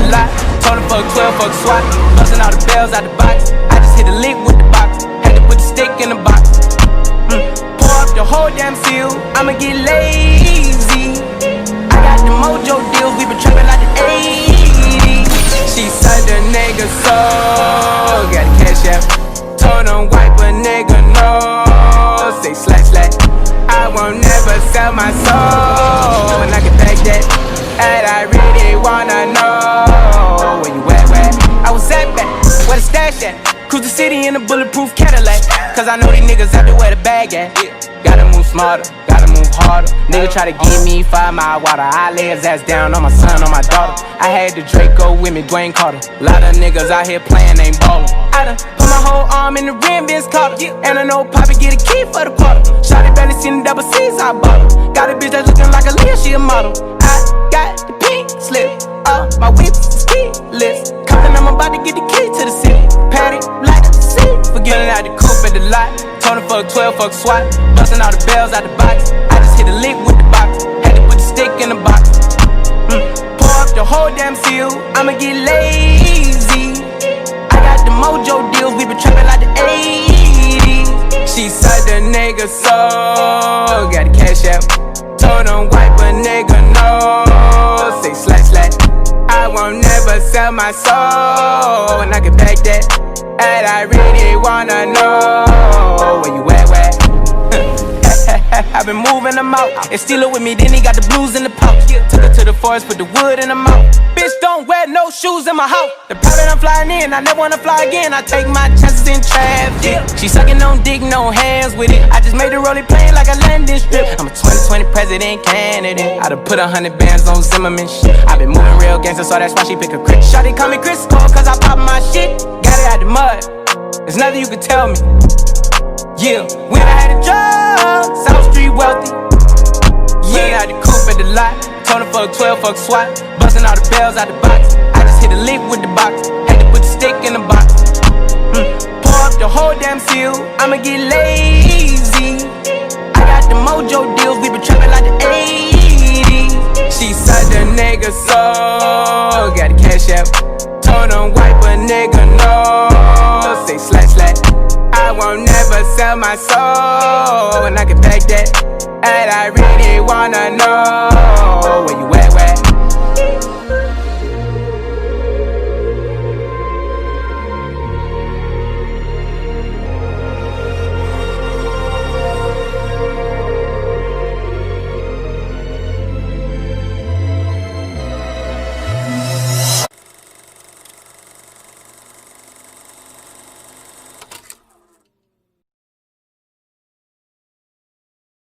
lot. Told him fuck 12, fuck SWAT. Busting all the bells out the box. I just hit a lick with the box. Had to put the stick in the box. Pour up the whole damn seal. I'ma get lazy. I got the mojo deals. We been trapping like the 80s. She said the nigga soul. Got the cash out. Told him wipe a nigga no. Say slack slack. I won't never sell my soul. And I can back that. And I really wanna know where you at, where? I was at back, where the stash at? Cruise the city in a bulletproof Cadillac. Cause I know these niggas out there where the bag at. Gotta move smarter, gotta move harder. Nigga try to give me 5 mile water. I lay his ass down on my son, on my daughter. I had the Draco with me, Dwayne Carter. Lot of niggas out here playing, ain't ballin'. I done put my whole arm in the rim, Vince Carter. And I know Poppy get a key for the quarter. Shawty barely seen the double C's, I bought her. Got a bitch that's looking like a Leah, she a model. I got the pink slip, my whips is keyless. Compton, I'm about to get the key to the city. Patty, like the city. Forgetting out the coupe at the lot. Told him fuck 12, fuck SWAT. Busting all the bells out the box. I just hit a lick with the box. Had to put the stick in the box. Pour up the whole damn seal. I'ma get lazy. I got the mojo deals. We been trapping like the 80s. She said the nigga soul. Got the cash out. Told him wipe a nigga no. Say slack slack. I won't never sell my soul. And I can back that. And I really wanna know where you at, where? I've been moving them out. And steal it with me, then he got the blues in the pouch. Took her to the forest, put the wood in the mouth. Bitch, don't wear no shoes in my house. The private I'm flying in, I never wanna fly again. I take my chances in traffic. She sucking on dick, no hands with it. I just made the rolling plane like a landing strip. I'm a 2020 president candidate. I done put 100 bands on Zimmerman shit. I been moving real gangster, so that's why she pick a crit. Shawty call me Chris Cole, cause I pop my shit. Got it out the mud, there's nothing you can tell me. Yeah, when I had a job, South Street wealthy. Yeah, I had the coupe at the lot. Told him fuck 12, fuck SWAT. Busting all the bells out the box. I just hit a lick with the box. Had to put the stick in the box. Pour up the whole damn seal. I'ma get lazy. I got the mojo deals. We been trapping like the 80s. She said the nigga soul. Got the cash out. Told him wipe a nigga no. Say slack slack. I won't never sell my soul. And I can back that. And I really wanna know